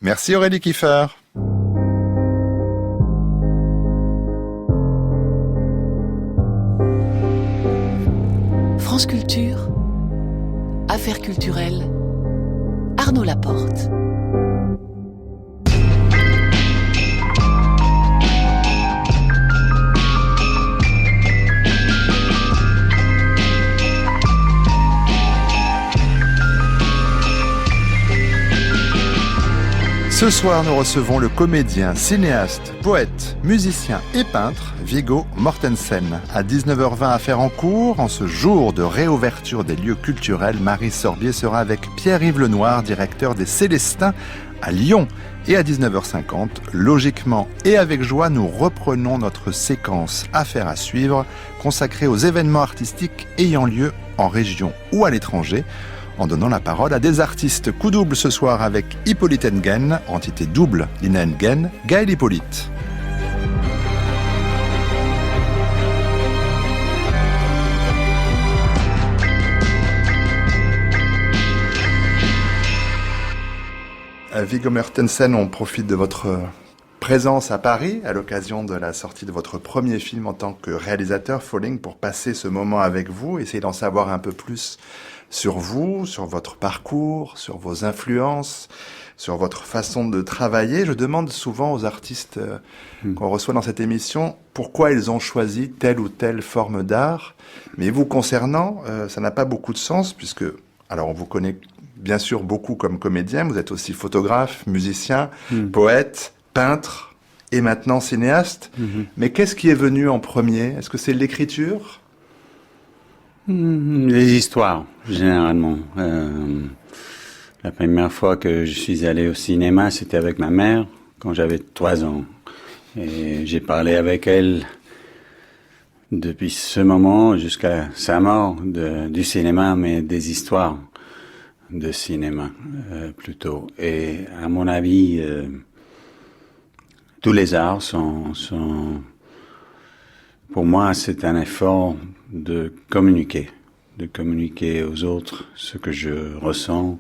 Merci Aurélie Kiefer. France Culture, Affaires culturelles, Arnaud Laporte. Ce soir, nous recevons le comédien, cinéaste, poète, musicien et peintre Viggo Mortensen. À 19h20 à Fère-en-Cour, en ce jour de réouverture des lieux culturels, Marie Sorbier sera avec Pierre-Yves Lenoir, directeur des Célestins à Lyon. Et à 19h50, logiquement et avec joie, nous reprenons notre séquence Affaires à suivre, consacrée aux événements artistiques ayant lieu en région ou à l'étranger, en donnant la parole à des artistes. Coup double ce soir avec Hippolyte Nguyen, entité double Lina Nguyen, Gaël Hippolyte. Viggo Mortensen, on profite de votre présence à Paris à l'occasion de la sortie de votre premier film en tant que réalisateur, Falling, pour passer ce moment avec vous, essayer d'en savoir un peu plus sur vous, sur votre parcours, sur vos influences, sur votre façon de travailler. Je demande souvent aux artistes qu'on reçoit dans cette émission pourquoi ils ont choisi telle ou telle forme d'art. Mais vous concernant, ça n'a pas beaucoup de sens puisque, alors on vous connaît bien sûr beaucoup comme comédien, vous êtes aussi photographe, musicien, poète, peintre et maintenant cinéaste. Mais qu'est-ce qui est venu en premier? Est-ce que c'est l'écriture? Les histoires, généralement. La première fois que je suis allé au cinéma, c'était avec ma mère, quand j'avais 3 ans. Et j'ai parlé avec elle depuis ce moment jusqu'à sa mort du cinéma, mais des histoires de cinéma, plutôt. Et à mon avis, tous les arts sont... Pour moi, c'est un effort de communiquer aux autres ce que je ressens,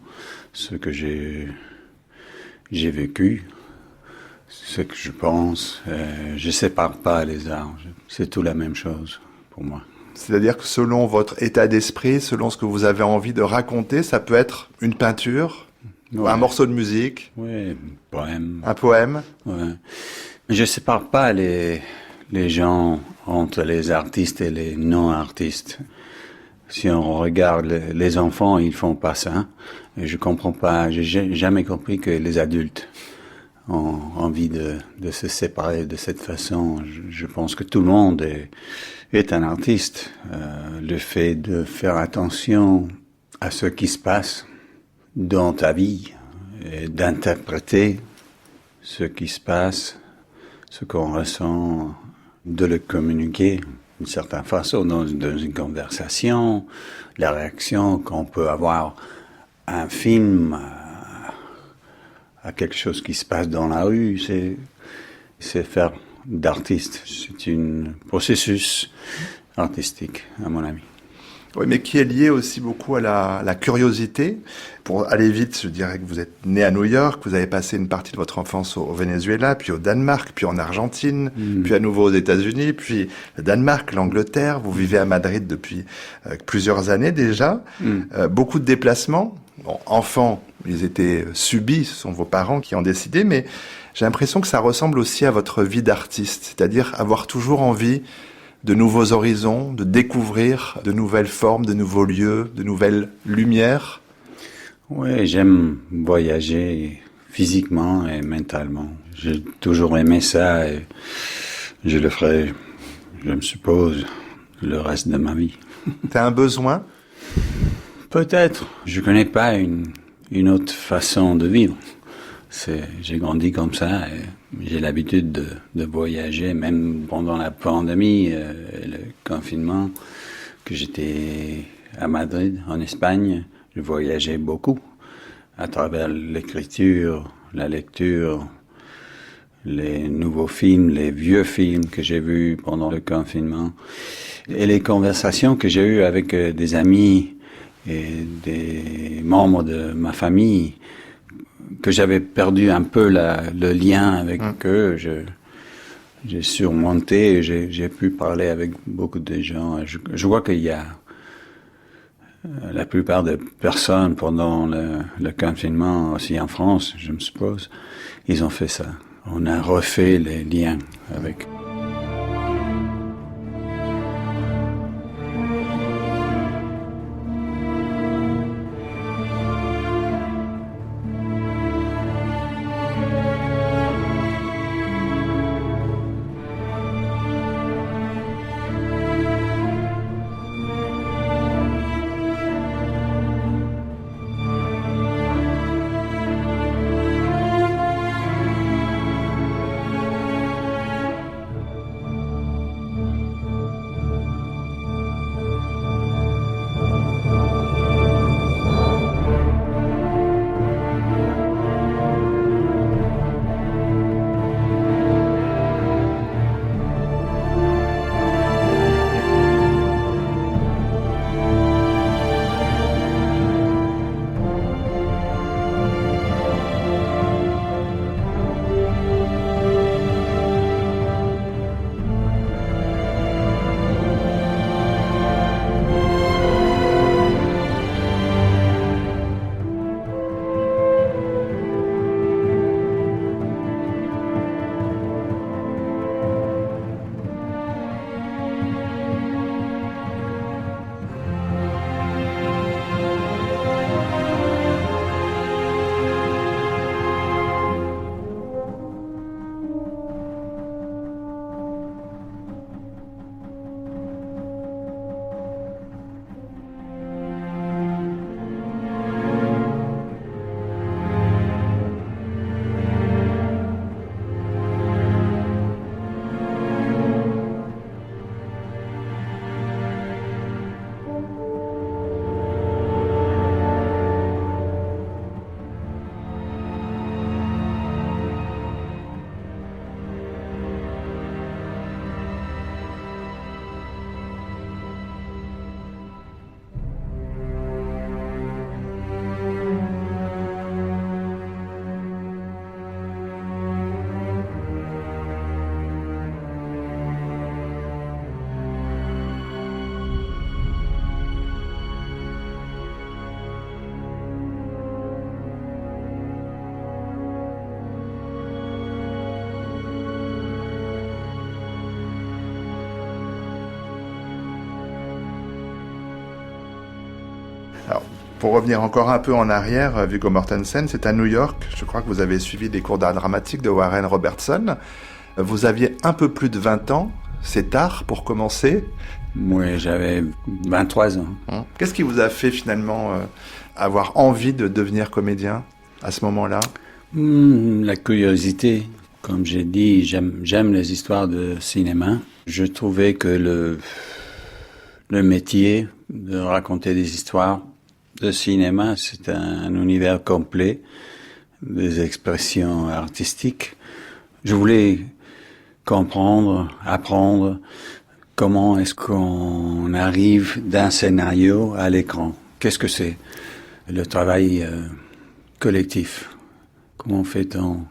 ce que j'ai vécu, ce que je pense. Je sépare pas les arts, c'est tout la même chose pour moi. C'est-à-dire que selon votre état d'esprit, selon ce que vous avez envie de raconter, ça peut être une peinture, un morceau de musique, un poème. Ouais. Je sépare pas les gens entre les artistes et les non-artistes. Si on regarde les enfants, ils font pas ça. Et je comprends pas, j'ai jamais compris que les adultes ont envie de se séparer de cette façon. Je pense que tout le monde est un artiste. Le fait de faire attention à ce qui se passe dans ta vie et d'interpréter ce qui se passe, ce qu'on ressent, de le communiquer d'une certaine façon dans une conversation, la réaction qu'on peut avoir à un film, à quelque chose qui se passe dans la rue, c'est faire d'artiste. C'est un processus artistique, à mon avis. Oui, mais qui est lié aussi beaucoup à la curiosité. Pour aller vite, je dirais que vous êtes né à New York, vous avez passé une partie de votre enfance au Venezuela, puis au Danemark, puis en Argentine, puis à nouveau aux États-Unis, puis le Danemark, l'Angleterre. Vous vivez à Madrid depuis plusieurs années déjà. Beaucoup de déplacements. Bon, enfants, ils étaient subis, ce sont vos parents qui ont décidé, mais j'ai l'impression que ça ressemble aussi à votre vie d'artiste, c'est-à-dire avoir toujours envie de nouveaux horizons, de découvrir de nouvelles formes, de nouveaux lieux, de nouvelles lumières. Oui, j'aime voyager physiquement et mentalement. J'ai toujours aimé ça et je le ferai, je me suppose, le reste de ma vie. T'as un besoin? Peut-être. Je connais pas une autre façon de vivre. J'ai grandi comme ça et j'ai l'habitude de voyager, même pendant la pandémie, le confinement, que j'étais à Madrid, en Espagne. Je voyageais beaucoup à travers l'écriture, la lecture, les nouveaux films, les vieux films que j'ai vus pendant le confinement et les conversations que j'ai eues avec des amis et des membres de ma famille que j'avais perdu un peu le lien avec eux, j'ai surmonté et j'ai pu parler avec beaucoup de gens. Je vois qu'il y a la plupart des personnes pendant le confinement, aussi en France, je me suppose, ils ont fait ça. On a refait les liens avec. Alors, pour revenir encore un peu en arrière, Viggo Mortensen, c'est à New York, je crois que vous avez suivi des cours d'art dramatique de Warren Robertson. Vous aviez un peu plus de 20 ans, c'est tard pour commencer. Oui, j'avais 23 ans. Qu'est-ce qui vous a fait finalement avoir envie de devenir comédien à ce moment-là? La curiosité. Comme j'ai dit, j'aime les histoires de cinéma. Je trouvais que le métier de raconter des histoires de cinéma, c'est un univers complet, des expressions artistiques. Je voulais comprendre, apprendre comment est-ce qu'on arrive d'un scénario à l'écran. Qu'est-ce que c'est le travail collectif? Comment fait-on?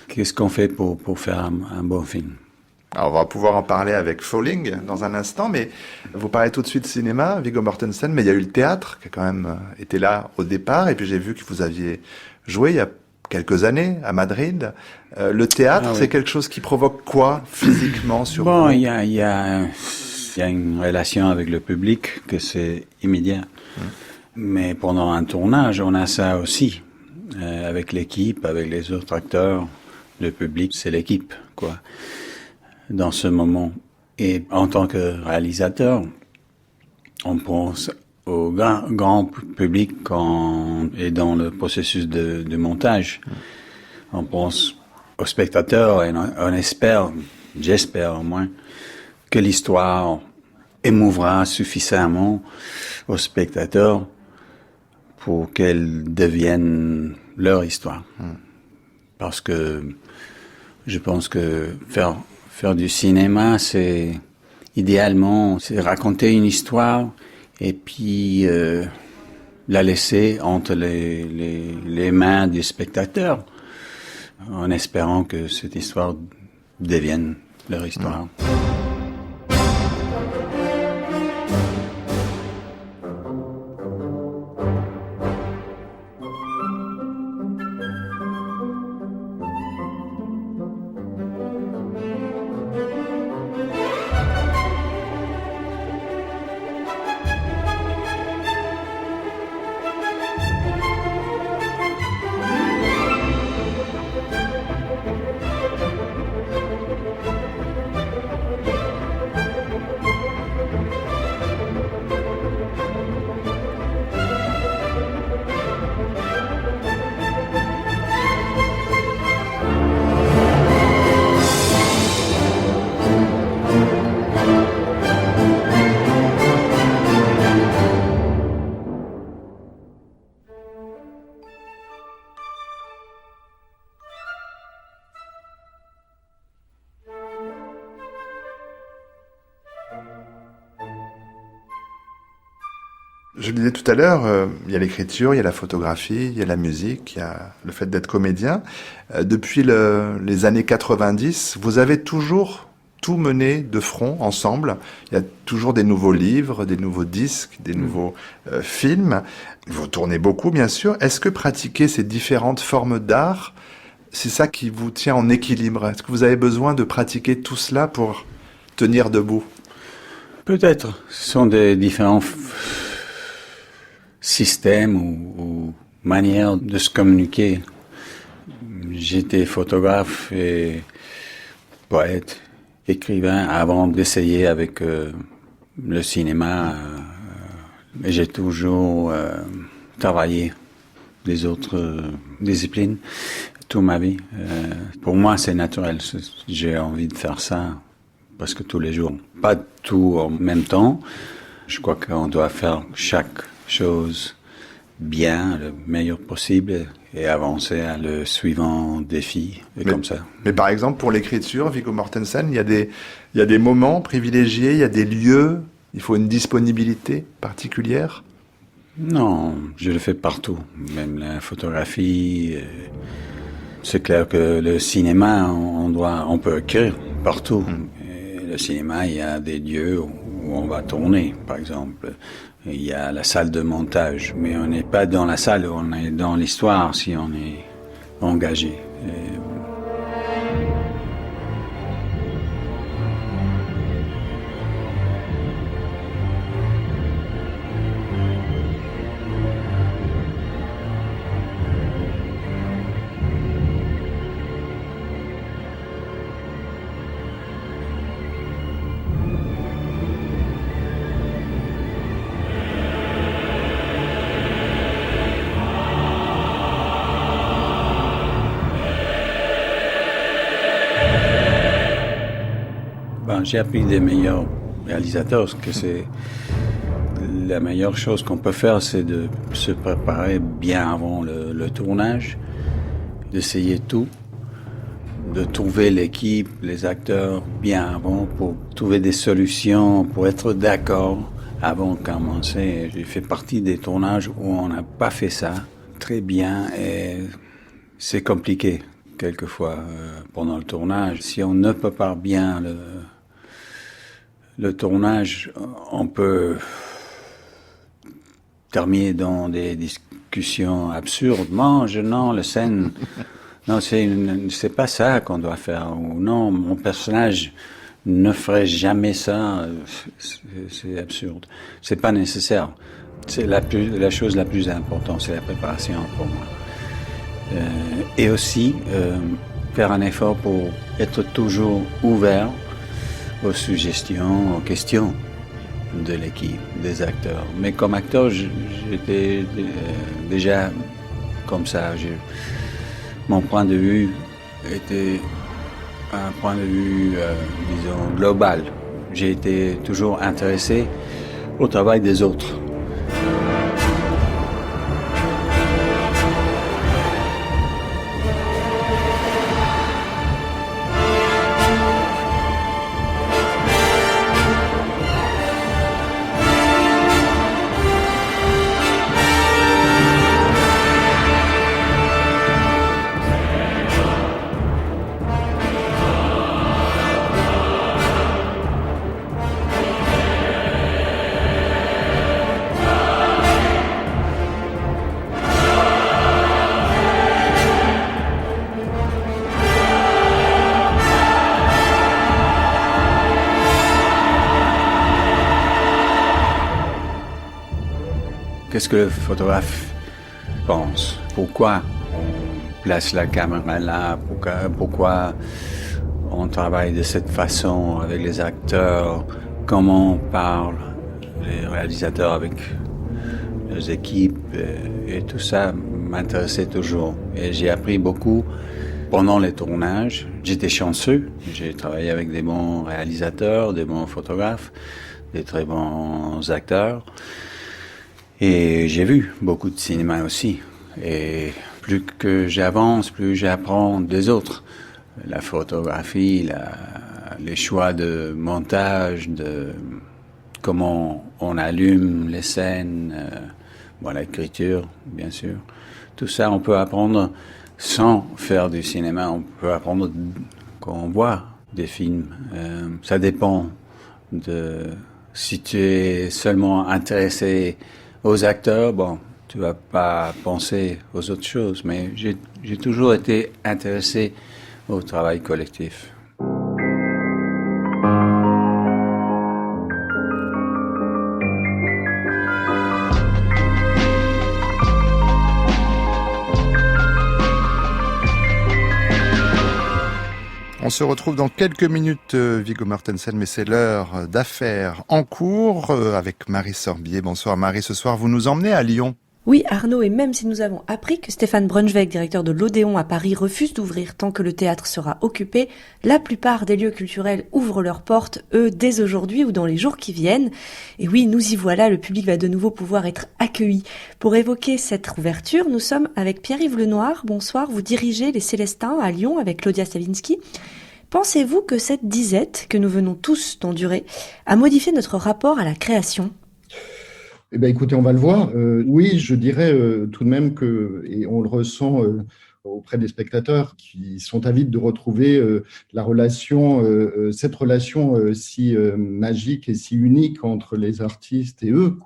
Qu'est-ce qu'on fait pour faire un bon film? Alors, on va pouvoir en parler avec Falling dans un instant, mais vous parlez tout de suite cinéma, Viggo Mortensen, mais il y a eu le théâtre qui a quand même été là au départ, et puis j'ai vu que vous aviez joué il y a quelques années à Madrid. Le théâtre, c'est quelque chose qui provoque quoi physiquement sur vous? Il y a une relation avec le public que c'est immédiat. Mais pendant un tournage, on a ça aussi. Avec l'équipe, avec les autres acteurs, le public, c'est l'équipe, quoi. Dans ce moment. Et en tant que réalisateur, on pense au grand public quand on est dans le processus de montage. On pense aux spectateurs et on espère, j'espère au moins, que l'histoire émouvra suffisamment aux spectateurs pour qu'elle devienne leur histoire. Parce que je pense que faire du cinéma, idéalement, c'est raconter une histoire et puis la laisser entre les mains du spectateur, en espérant que cette histoire devienne leur histoire. Je le disais tout à l'heure, il y a l'écriture, il y a la photographie, il y a la musique, il y a le fait d'être comédien. Depuis les années 90, vous avez toujours tout mené de front, ensemble. Il y a toujours des nouveaux livres, des nouveaux disques, des nouveaux films. Vous tournez beaucoup, bien sûr. Est-ce que pratiquer ces différentes formes d'art, c'est ça qui vous tient en équilibre? Est-ce que vous avez besoin de pratiquer tout cela pour tenir debout? Peut-être. Ce sont des différents système ou manière de se communiquer. J'étais photographe et poète, écrivain avant d'essayer avec le cinéma. Mais j'ai toujours travaillé des autres disciplines toute ma vie. Pour moi, c'est naturel. J'ai envie de faire ça presque tous les jours. Pas tout en même temps. Je crois qu'on doit faire chaque chose bien, le meilleur possible, et avancer à le suivant défi, comme ça. Mais par exemple, pour l'écriture, Viggo Mortensen, il y a des moments privilégiés, il y a des lieux, il faut une disponibilité particulière? Non, je le fais partout, même la photographie. C'est clair que le cinéma, on peut écrire partout. Et le cinéma, il y a des lieux où on va tourner, par exemple. Il y a la salle de montage, mais on n'est pas dans la salle, on est dans l'histoire si on est engagé. J'ai appris des meilleurs réalisateurs que c'est la meilleure chose qu'on peut faire, c'est de se préparer bien avant le tournage, d'essayer tout, de trouver l'équipe, les acteurs bien avant pour trouver des solutions, pour être d'accord avant de commencer. J'ai fait partie des tournages où on n'a pas fait ça très bien et c'est compliqué quelquefois pendant le tournage. Si on ne prépare bien le tournage, on peut terminer dans des discussions absurdes. Non, la scène, non, c'est pas ça qu'on doit faire. Ou non, mon personnage ne ferait jamais ça. C'est absurde. C'est pas nécessaire. C'est la chose la plus importante, c'est la préparation pour moi. Et aussi, faire un effort pour être toujours ouvert aux suggestions, aux questions de l'équipe, des acteurs. Mais comme acteur, j'étais déjà comme ça. Mon point de vue était un point de vue, disons, global. J'ai été toujours intéressé au travail des autres. qu'est-ce que le photographe pense? Pourquoi on place la caméra là? Pourquoi on travaille de cette façon avec les acteurs? Comment on parle, les réalisateurs avec leurs équipes? Et tout ça m'intéressait toujours. Et j'ai appris beaucoup pendant les tournages. J'étais chanceux. J'ai travaillé avec des bons réalisateurs, des bons photographes, des très bons acteurs. Et j'ai vu beaucoup de cinéma aussi. Et plus que j'avance, plus j'apprends des autres. La photographie, les choix de montage, de comment on allume les scènes, l'écriture, bien sûr. Tout ça, on peut apprendre sans faire du cinéma. On peut apprendre quand on voit des films. Ça dépend de si tu es seulement intéressé aux acteurs, tu vas pas penser aux autres choses. Mais j'ai toujours été intéressé au travail collectif. On se retrouve dans quelques minutes, Viggo Mortensen, mais c'est l'heure d'affaires en cours avec Marie Sorbier. Bonsoir Marie, ce soir vous nous emmenez à Lyon. Oui Arnaud, et même si nous avons appris que Stéphane Braunschweig, directeur de l'Odéon à Paris, refuse d'ouvrir tant que le théâtre sera occupé, la plupart des lieux culturels ouvrent leurs portes, eux, dès aujourd'hui ou dans les jours qui viennent. Et oui, nous y voilà, le public va de nouveau pouvoir être accueilli. Pour évoquer cette ouverture, nous sommes avec Pierre-Yves Lenoir. Bonsoir, vous dirigez les Célestins à Lyon avec Claudia Stavinsky. Pensez-vous que cette disette que nous venons tous d'endurer a modifié notre rapport à la création ? Eh bien, écoutez, on va le voir. Oui, je dirais tout de même que, et on le ressent auprès des spectateurs qui sont avides de retrouver cette relation si magique et si unique entre les artistes et eux,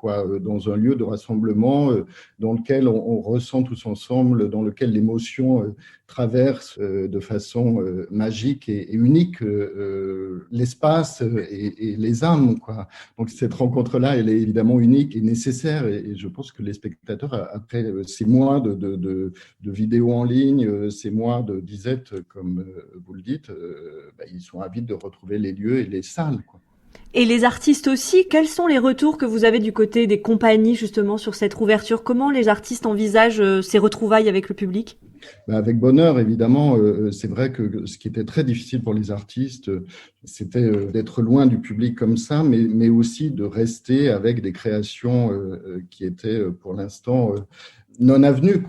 dans un lieu de rassemblement dans lequel on ressent tous ensemble, dans lequel l'émotion traverse de façon magique et unique l'espace et les âmes, Donc cette rencontre-là, elle est évidemment unique et nécessaire, et je pense que les spectateurs, après ces mois de vidéos en ligne, ces mois de disette, comme vous le dites, ils sont avides de retrouver les lieux et les salles, Et les artistes aussi, quels sont les retours que vous avez du côté des compagnies justement sur cette rouverture ? Comment les artistes envisagent ces retrouvailles avec le public ? Avec bonheur, évidemment. C'est vrai que ce qui était très difficile pour les artistes, c'était d'être loin du public comme ça, mais aussi de rester avec des créations qui étaient pour l'instant non avenue,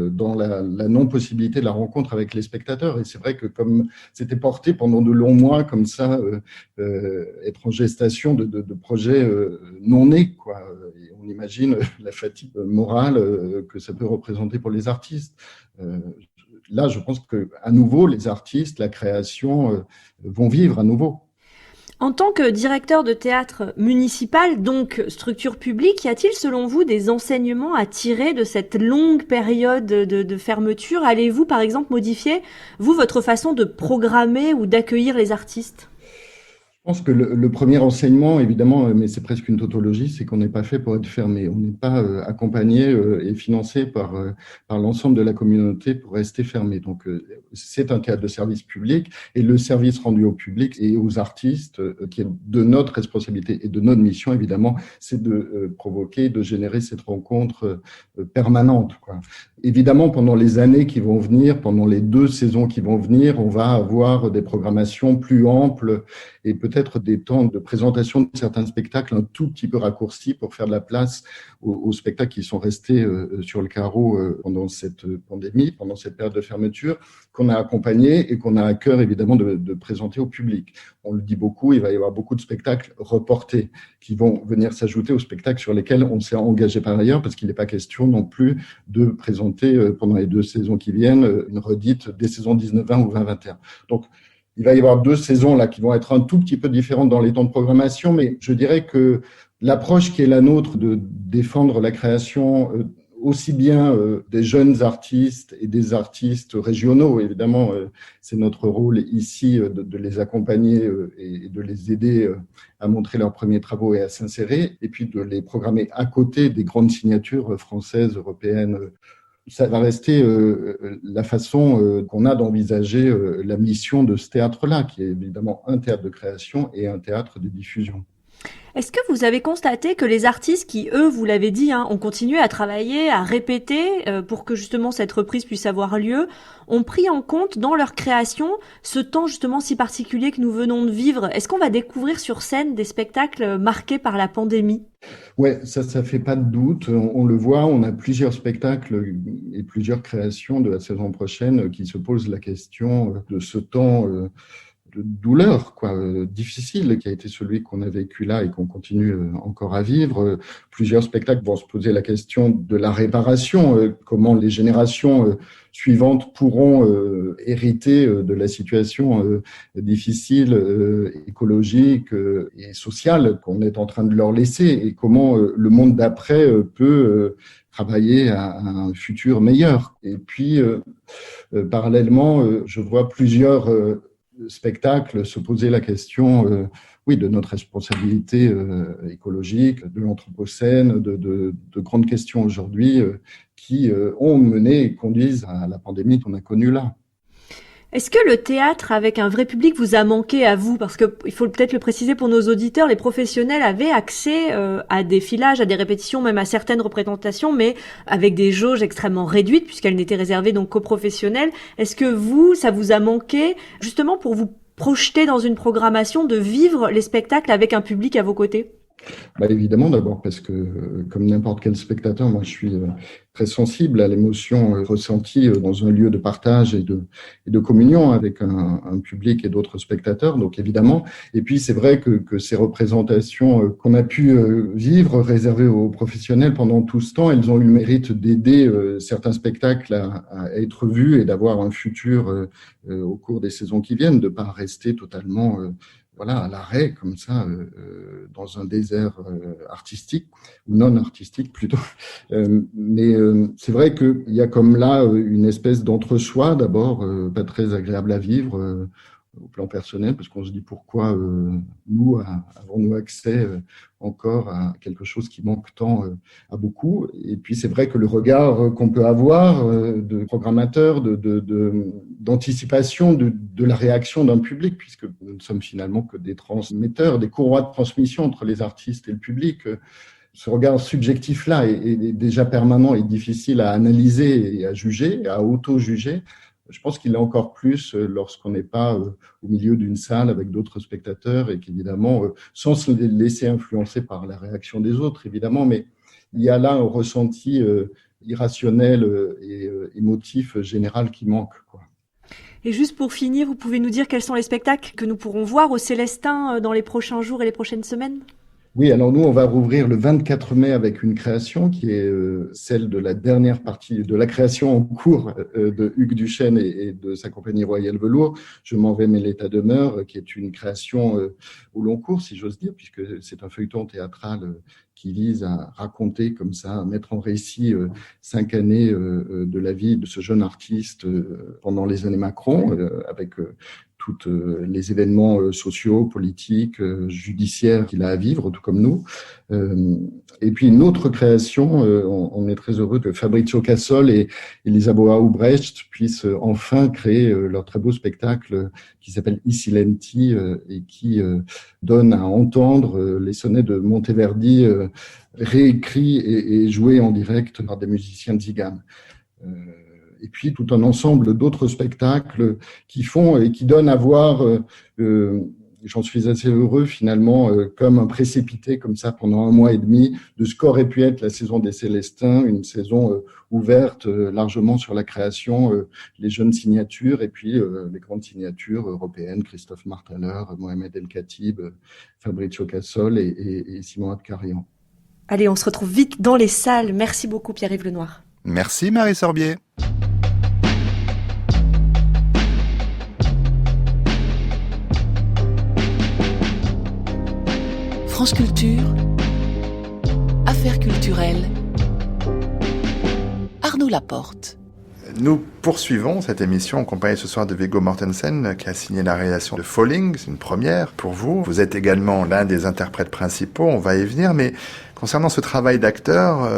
dans la non-possibilité de la rencontre avec les spectateurs. Et c'est vrai que comme c'était porté pendant de longs mois comme ça, être en gestation de projets non nés, Et on imagine la fatigue morale que ça peut représenter pour les artistes. Là, je pense qu'à nouveau, les artistes, la création vont vivre à nouveau. En tant que directeur de théâtre municipal, donc structure publique, y a-t-il selon vous des enseignements à tirer de cette longue période de fermeture ? Allez-vous par exemple modifier, votre façon de programmer ou d'accueillir les artistes ? Je pense que le premier enseignement, évidemment, mais c'est presque une tautologie, c'est qu'on n'est pas fait pour être fermé. On n'est pas accompagné et financé par l'ensemble de la communauté pour rester fermé. Donc, c'est un théâtre de service public, et le service rendu au public et aux artistes, qui est de notre responsabilité et de notre mission, évidemment, c'est de provoquer, de générer cette rencontre permanente, Évidemment, pendant les années qui vont venir, pendant les 2 saisons qui vont venir, on va avoir des programmations plus amples et peut-être des temps de présentation de certains spectacles un tout petit peu raccourcis pour faire de la place aux spectacles qui sont restés sur le carreau pendant cette pandémie, pendant cette période de fermeture, qu'on a accompagné et qu'on a à cœur évidemment de présenter au public. On le dit beaucoup, il va y avoir beaucoup de spectacles reportés qui vont venir s'ajouter aux spectacles sur lesquels on s'est engagé par ailleurs, parce qu'il n'est pas question non plus de présenter pendant les 2 saisons qui viennent une redite des saisons 19-20 ou 20-21. Donc, il va y avoir 2 saisons là qui vont être un tout petit peu différentes dans les temps de programmation, mais je dirais que l'approche qui est la nôtre de défendre la création aussi bien des jeunes artistes et des artistes régionaux. Évidemment, c'est notre rôle ici de les accompagner et de les aider à montrer leurs premiers travaux et à s'insérer, et puis de les programmer à côté des grandes signatures françaises, européennes. Ça va rester la façon qu'on a d'envisager la mission de ce théâtre-là, qui est évidemment un théâtre de création et un théâtre de diffusion. Est-ce que vous avez constaté que les artistes qui, eux, vous l'avez dit, ont continué à travailler, à répéter pour que justement cette reprise puisse avoir lieu, ont pris en compte dans leur création ce temps justement si particulier que nous venons de vivre? Est-ce qu'on va découvrir sur scène des spectacles marqués par la pandémie? Ouais, ça fait pas de doute. On le voit, on a plusieurs spectacles et plusieurs créations de la saison prochaine qui se posent la question de ce temps de douleur, difficile, qui a été celui qu'on a vécu là et qu'on continue encore à vivre. Plusieurs spectacles vont se poser la question de la réparation, comment les générations suivantes pourront hériter de la situation difficile, écologique et sociale qu'on est en train de leur laisser, et comment le monde d'après peut travailler à un futur meilleur. Et puis, parallèlement, je vois plusieurs spectacle se poser la question de notre responsabilité écologique, de l'anthropocène, de grandes questions aujourd'hui qui ont mené et conduisent à la pandémie qu'on a connue là. Est-ce que le théâtre avec un vrai public vous a manqué à vous? Parce que il faut peut-être le préciser pour nos auditeurs, les professionnels avaient accès à des filages, à des répétitions, même à certaines représentations, mais avec des jauges extrêmement réduites puisqu'elles n'étaient réservées donc qu'aux professionnels. Est-ce que ça vous a manqué justement pour vous projeter dans une programmation, de vivre les spectacles avec un public à vos côtés? Évidemment, d'abord parce que, comme n'importe quel spectateur, moi je suis très sensible à l'émotion ressentie dans un lieu de partage et de communion avec un public et d'autres spectateurs, donc évidemment. Et puis c'est vrai que ces représentations qu'on a pu vivre, réservées aux professionnels pendant tout ce temps, elles ont eu le mérite d'aider certains spectacles à être vus et d'avoir un futur au cours des saisons qui viennent, de ne pas rester totalement à l'arrêt, comme ça, dans un désert artistique, ou non artistique plutôt. Mais c'est vrai qu'il y a comme là une espèce d'entre-soi, d'abord, pas très agréable à vivre au plan personnel, parce qu'on se dit pourquoi nous avons-nous accès encore à quelque chose qui manque tant à beaucoup. Et puis c'est vrai que le regard qu'on peut avoir de programmateur, d'anticipation de la réaction d'un public, puisque nous ne sommes finalement que des transmetteurs, des courroies de transmission entre les artistes et le public. Ce regard subjectif-là est déjà permanent et difficile à analyser et à juger, à auto-juger. Je pense qu'il est encore plus lorsqu'on n'est pas au milieu d'une salle avec d'autres spectateurs et qu'évidemment, sans se laisser influencer par la réaction des autres, évidemment, mais il y a là un ressenti irrationnel et émotif général qui manque, Et juste pour finir, vous pouvez nous dire quels sont les spectacles que nous pourrons voir au Célestin dans les prochains jours et les prochaines semaines ? Oui, alors nous, on va rouvrir le 24 mai avec une création qui est celle de la dernière partie de la création en cours de Hugues Duchesne et de sa compagnie Royal Velours. Je m'en vais, mais l'état demeure, qui est une création au long cours, si j'ose dire, puisque c'est un feuilleton théâtral qui vise à raconter comme ça, à mettre en récit 5 années de la vie de ce jeune artiste pendant les années Macron, avec tous les événements sociaux, politiques, judiciaires qu'il a à vivre, tout comme nous. Et puis une autre création, on est très heureux que Fabrizio Cassol et Elisabeth Aubrecht puissent enfin créer leur très beau spectacle qui s'appelle I Silenti et qui donne à entendre les sonnets de Monteverdi réécrits et joués en direct par des musiciens de Zigane. Et puis tout un ensemble d'autres spectacles qui font et qui donnent à voir, j'en suis assez heureux finalement, comme un précipité comme ça pendant 1 mois et demi de ce qu'aurait pu être la saison des Célestins, une saison ouverte largement sur la création, les jeunes signatures et puis les grandes signatures européennes, Christophe Martaler, Mohamed El Khatib, Fabrizio Cassol et Simon Abkarian. Allez, on se retrouve vite dans les salles. Merci beaucoup Pierre-Yves Lenoir. Merci Marie Sorbier. France Culture, Affaires culturelles, Arnaud Laporte. Nous poursuivons cette émission en compagnie ce soir de Viggo Mortensen qui a signé la réalisation de Falling. C'est une première pour vous. Vous êtes également l'un des interprètes principaux, on va y venir. Mais concernant ce travail d'acteur,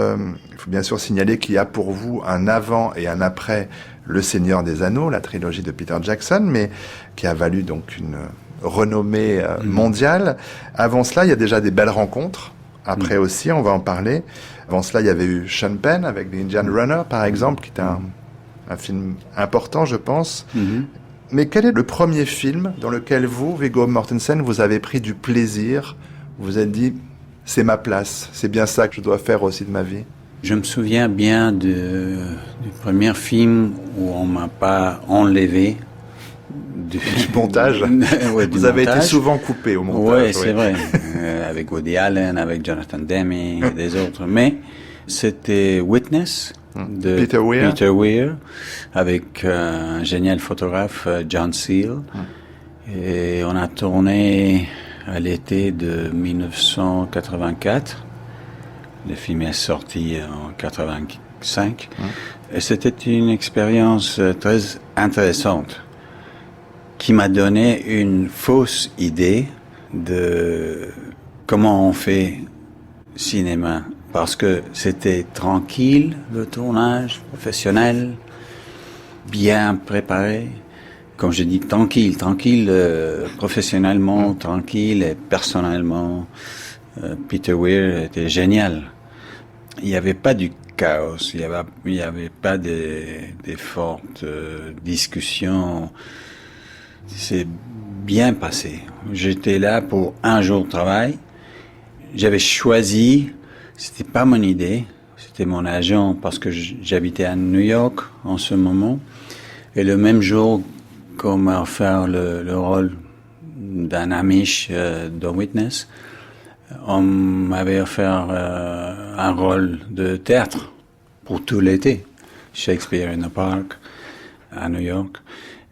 il faut bien sûr signaler qu'il y a pour vous un avant et un après Le Seigneur des Anneaux, la trilogie de Peter Jackson, mais qui a valu donc une renommée mondiale. Avant cela, il y a déjà des belles rencontres. Après aussi, on va en parler. Avant cela, il y avait eu Sean Penn avec The Indian Runner, par exemple, qui est un film important, je pense. Mais quel est le premier film dans lequel vous, Viggo Mortensen, vous avez pris du plaisir, vous vous êtes dit, c'est ma place, c'est bien ça que je dois faire aussi de ma vie? Je me souviens bien du premier film où on m'a pas enlevé du montage. Ouais, vous avez été souvent coupé au montage. Oui, c'est vrai. Avec Woody Allen, avec Jonathan Demme et des autres. Mais c'était Witness de Peter Weir, avec un génial photographe, John Seale. Et on a tourné à l'été de 1984. Le film est sorti en 85. Et c'était une expérience très intéressante qui m'a donné une fausse idée de comment on fait cinéma. Parce que c'était tranquille, le tournage, professionnel, bien préparé. Comme je dis, tranquille, professionnellement, tranquille et personnellement. Peter Weir était génial. Il n'y avait pas du chaos, il n'y avait pas des fortes discussions. C'est bien passé. J'étais là pour un jour de travail. J'avais choisi, c'était pas mon idée, c'était mon agent parce que j'habitais à New York en ce moment. Et le même jour qu'on m'a offert le rôle d'un Amish dans Witness, on m'avait offert un rôle de théâtre pour tout l'été. Shakespeare in the Park à New York.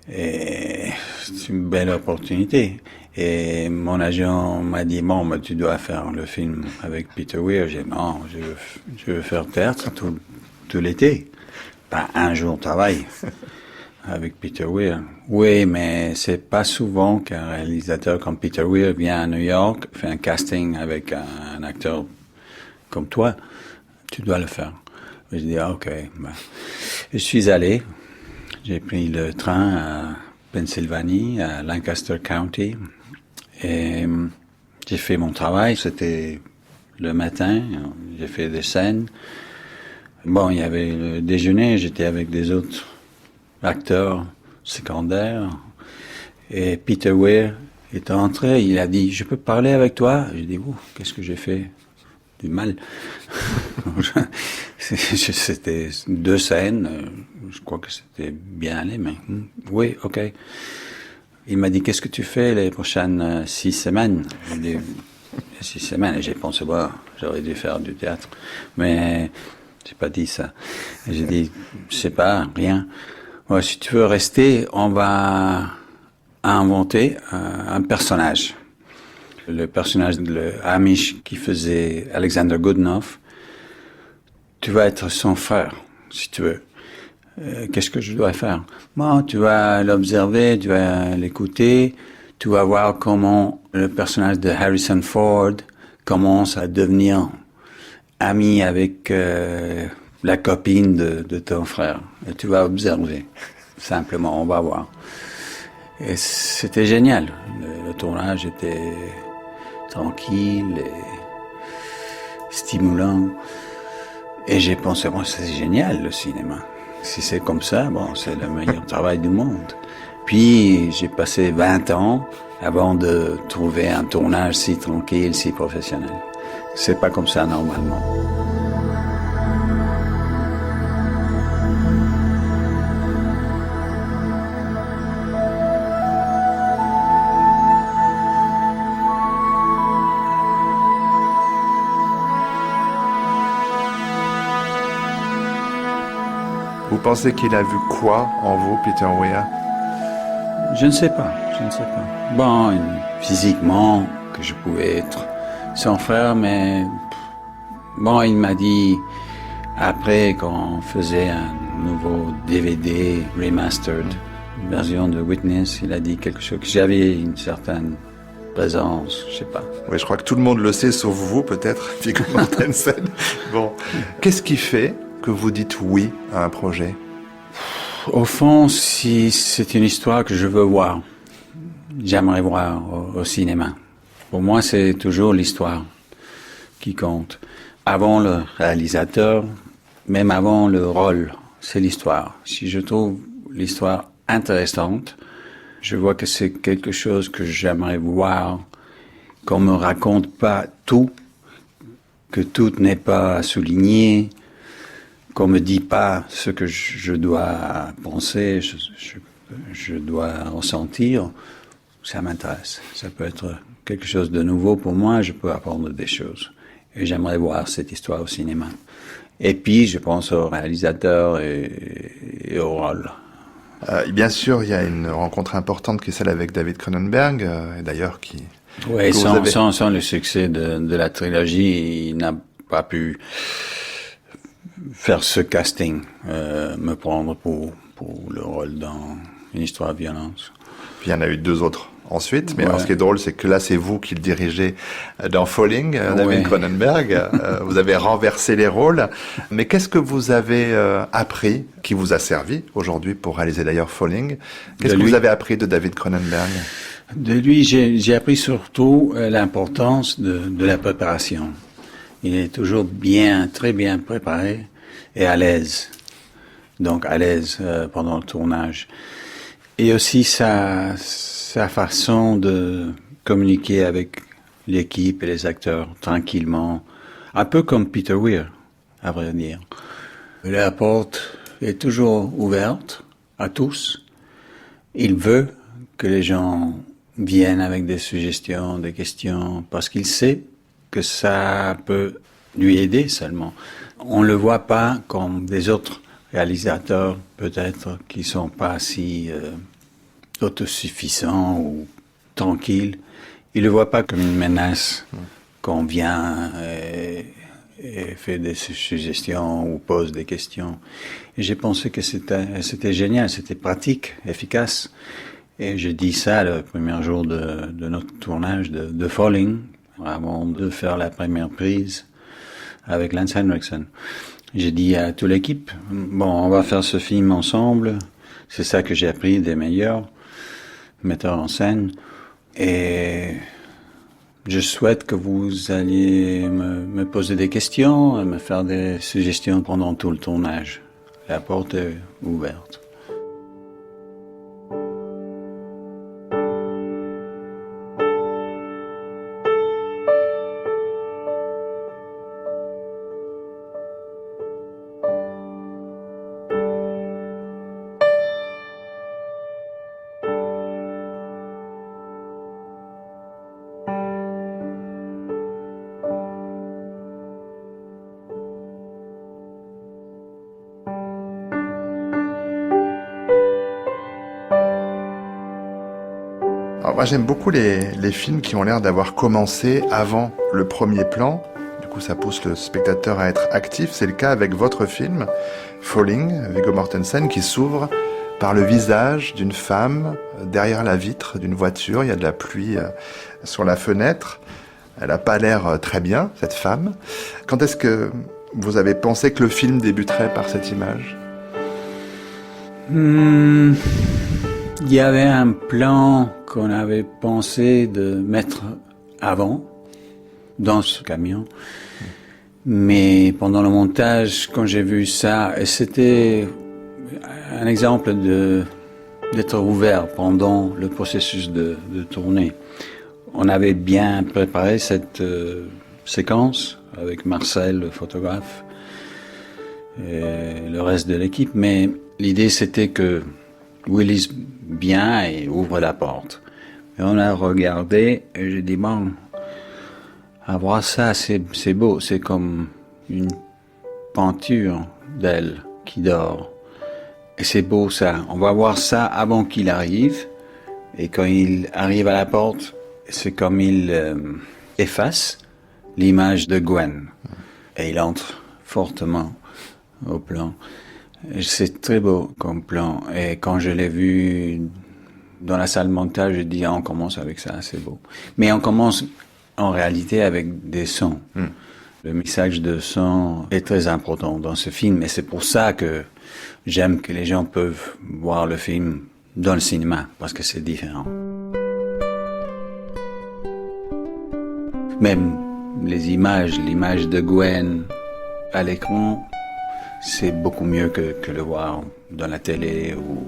Et c'est une belle opportunité. Et mon agent m'a dit, bon, bah, tu dois faire le film avec Peter Weir. J'ai dit, non, je veux faire théâtre tout l'été. Pas un jour de travail avec Peter Weir. Oui, mais c'est pas souvent qu'un réalisateur comme Peter Weir vient à New York, fait un casting avec un acteur comme toi. Tu dois le faire. J'ai dit, ok. Bah. Je suis allé. J'ai pris le train à Pennsylvanie, à Lancaster County, et j'ai fait mon travail. C'était le matin, j'ai fait des scènes. Bon, il y avait le déjeuner, j'étais avec des autres acteurs secondaires, et Peter Weir est entré, il a dit, je peux parler avec toi? J'ai dit, qu'est-ce que j'ai fait? Du mal. C'était 2 scènes, je crois que c'était bien allé, mais oui, ok. Il m'a dit, qu'est-ce que tu fais les prochaines 6 semaines? J'ai dit, 6 semaines, et j'ai pensé, j'aurais dû faire du théâtre, mais j'ai pas dit ça. Et j'ai dit, je sais pas, rien. Ouais, si tu veux rester, on va inventer un personnage. Le personnage de Amish qui faisait Alexander Goodenough, tu vas être son frère, si tu veux. Qu'est-ce que je dois faire? Bon, tu vas l'observer, tu vas l'écouter, tu vas voir comment le personnage de Harrison Ford commence à devenir ami avec la copine de ton frère. Et tu vas observer, simplement, on va voir. Et c'était génial. Le tournage était tranquille et stimulant. Et j'ai pensé, c'est génial le cinéma. Si c'est comme ça, c'est le meilleur travail du monde. Puis j'ai passé 20 ans avant de trouver un tournage si tranquille, si professionnel. C'est pas comme ça normalement. Vous pensez qu'il a vu quoi en vous, Peter Weir? Je ne sais pas. Bon, physiquement, que je pouvais être son frère, mais bon, il m'a dit, Après, quand on faisait un nouveau DVD remastered, une version de Witness, il a dit quelque chose, que j'avais une certaine présence, je sais pas. Oui, je crois que tout le monde le sait, sauf vous, peut-être, Viggo Mortensen. Bon, qu'est-ce qui fait que vous dites oui à un projet? Au fond, si c'est une histoire que je veux voir, j'aimerais voir au cinéma. Pour moi, c'est toujours l'histoire qui compte. Avant le réalisateur, même avant le rôle, c'est l'histoire. Si je trouve l'histoire intéressante, je vois que c'est quelque chose que j'aimerais voir, qu'on me raconte pas tout, que tout n'est pas souligné, qu'on me dit pas ce que je dois penser, je dois ressentir. Ça m'intéresse. Ça peut être quelque chose de nouveau pour moi, je peux apprendre des choses. Et j'aimerais voir cette histoire au cinéma. Et puis, je pense au réalisateur et au rôle. Bien sûr, il y a une rencontre importante qui est celle avec David Cronenberg, d'ailleurs qui... Oui, sans le succès de la trilogie, il n'a pas pu faire ce casting, me prendre pour le rôle dans une histoire de violence. Puis il y en a eu 2 autres ensuite, mais alors, ce qui est drôle, c'est que là, c'est vous qui le dirigez dans Falling, David Cronenberg. Vous avez renversé les rôles. Mais qu'est-ce que vous avez appris, qui vous a servi aujourd'hui pour réaliser d'ailleurs Falling? Qu'est-ce que vous avez appris de David Cronenberg? De lui, j'ai appris surtout l'importance de la préparation. Il est toujours très bien préparé et à l'aise. Donc à l'aise pendant le tournage. Et aussi sa façon de communiquer avec l'équipe et les acteurs tranquillement, un peu comme Peter Weir, à vrai dire. La porte est toujours ouverte à tous. Il veut que les gens viennent avec des suggestions, des questions, parce qu'il sait que ça peut lui aider seulement. On ne le voit pas comme des autres réalisateurs, peut-être, qui sont pas si autosuffisants ou tranquilles. Il le voit pas comme une menace qu'on vient et fait des suggestions ou pose des questions. Et j'ai pensé que c'était génial, c'était pratique, efficace. Et j'ai dit ça le premier jour de notre tournage de Falling, avant de faire la première prise avec Lance Henriksen. J'ai dit à toute l'équipe, bon, on va faire ce film ensemble. C'est ça que j'ai appris des meilleurs metteurs en scène. Et je souhaite que vous alliez me poser des questions, me faire des suggestions pendant tout le tournage. La porte est ouverte. Alors moi j'aime beaucoup les films qui ont l'air d'avoir commencé avant le premier plan. Du coup ça pousse le spectateur à être actif. C'est le cas avec votre film, Falling, Viggo Mortensen, qui s'ouvre par le visage d'une femme derrière la vitre d'une voiture. Il y a de la pluie sur la fenêtre. Elle n'a pas l'air très bien, cette femme. Quand est-ce que vous avez pensé que le film débuterait par cette image ? Il y avait un plan qu'on avait pensé de mettre avant, dans ce camion. Mais pendant le montage, quand j'ai vu ça, et c'était un exemple d'être ouvert pendant le processus de tournée. On avait bien préparé cette séquence avec Marcel, le photographe, et le reste de l'équipe, mais l'idée c'était que Willis vient et ouvre la porte. Et on a regardé et j'ai dit bon, à voir ça, c'est beau, c'est comme une peinture d'elle qui dort. Et c'est beau ça, on va voir ça avant qu'il arrive. Et quand il arrive à la porte, c'est comme il efface l'image de Gwen. Et il entre fortement au plan. C'est très beau comme plan. Et quand je l'ai vu dans la salle de montage, je dis, on commence avec ça, c'est beau. Mais on commence en réalité avec des sons. Le mixage de son est très important dans ce film. Et c'est pour ça que j'aime que les gens peuvent voir le film dans le cinéma, parce que c'est différent. Même l'image de Gwen à l'écran, c'est beaucoup mieux que le voir dans la télé ou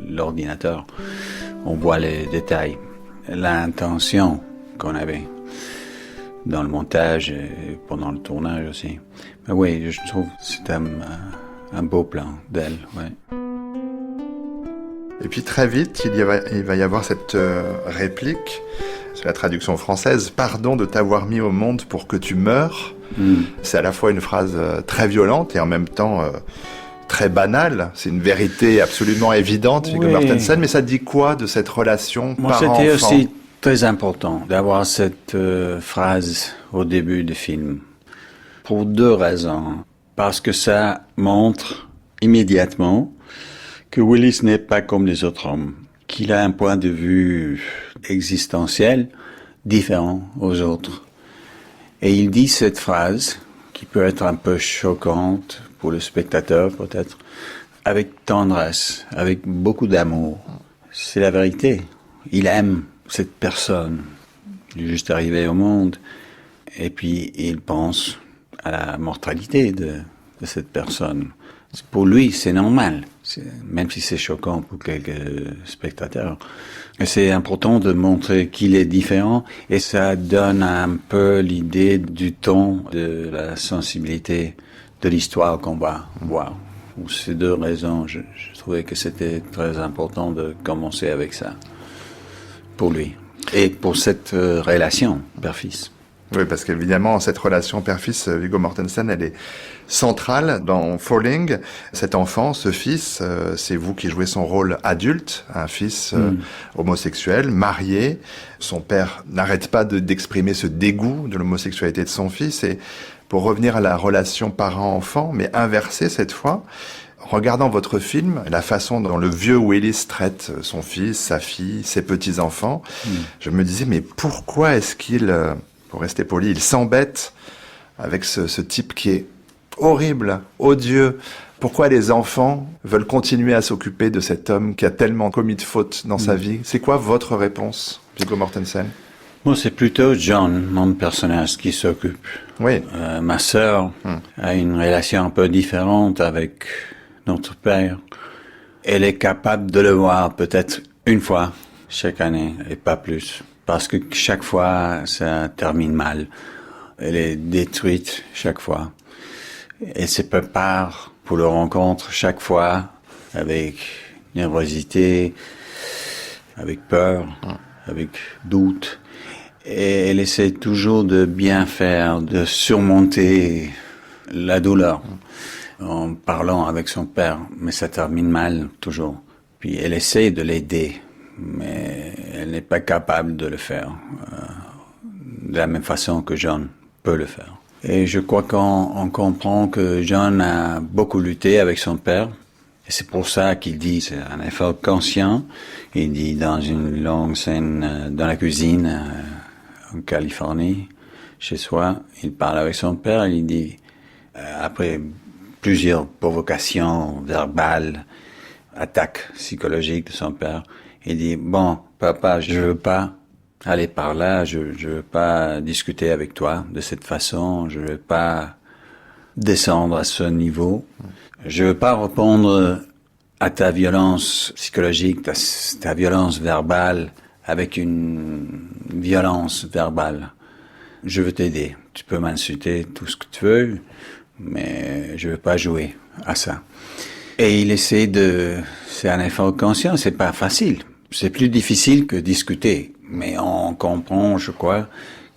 l'ordinateur. On voit les détails, l'intention qu'on avait dans le montage et pendant le tournage aussi. Mais oui, je trouve que c'est un beau plan d'elle, ouais. Et puis très vite, il va y avoir cette réplique, c'est la traduction française, « Pardon de t'avoir mis au monde pour que tu meures ». C'est à la fois une phrase très violente et en même temps très banale. C'est une vérité absolument évidente, Viggo Mortensen. Mais ça dit quoi de cette relation parent-enfant ? C'était aussi très important d'avoir cette phrase au début du film. Pour deux raisons. Parce que ça montre immédiatement que Willis n'est pas comme les autres hommes, qu'il a un point de vue existentiel différent aux autres. Et il dit cette phrase, qui peut être un peu choquante pour le spectateur peut-être, avec tendresse, avec beaucoup d'amour. C'est la vérité. Il aime cette personne. Il est juste arrivé au monde. Et puis il pense à la mortalité de cette personne. Pour lui, c'est normal, même si c'est choquant pour quelques spectateurs. Et c'est important de montrer qu'il est différent et ça donne un peu l'idée du ton, de la sensibilité de l'histoire qu'on va voir. Pour ces deux raisons, je trouvais que c'était très important de commencer avec ça, pour lui. Et pour cette relation père-fils. Oui, parce qu'évidemment, cette relation père-fils, Viggo Mortensen, elle est centrale dans Falling. Cet enfant, ce fils, c'est vous qui jouez son rôle adulte, un fils homosexuel, marié. Son père n'arrête pas d'exprimer ce dégoût de l'homosexualité de son fils. Et pour revenir à la relation parent-enfant, mais inversée cette fois, en regardant votre film, la façon dont le vieux Willis traite son fils, sa fille, ses petits-enfants, je me disais, mais pourquoi est-ce qu'il... pour rester poli, il s'embête avec ce type qui est horrible, odieux. Pourquoi les enfants veulent continuer à s'occuper de cet homme qui a tellement commis de fautes dans sa vie ? C'est quoi votre réponse, Viggo Mortensen ? Moi, c'est plutôt John, mon personnage, qui s'occupe. Oui. Ma sœur a une relation un peu différente avec notre père. Elle est capable de le voir peut-être une fois chaque année et pas plus. Parce que chaque fois, ça termine mal. Elle est détruite chaque fois. Elle se prépare pour le rencontre chaque fois avec nervosité, avec peur, avec doute. Et elle essaie toujours de bien faire, de surmonter la douleur en parlant avec son père. Mais ça termine mal toujours. Puis elle essaie de l'aider. Mais elle n'est pas capable de le faire de la même façon que John peut le faire. Et je crois qu'on comprend que John a beaucoup lutté avec son père. Et c'est pour ça qu'il dit, c'est un effort conscient. Il dit dans une longue scène dans la cuisine en Californie, chez soi, il parle avec son père et il dit, après plusieurs provocations verbales, attaques psychologiques de son père, il dit, bon, papa, je veux pas aller par là, je veux pas discuter avec toi de cette façon, je veux pas descendre à ce niveau, je veux pas répondre à ta violence psychologique, ta violence verbale avec une violence verbale. Je veux t'aider, tu peux m'insulter tout ce que tu veux, mais je veux pas jouer à ça. Et il essaie c'est un effort conscient, c'est pas facile. C'est plus difficile que discuter. Mais on comprend, je crois,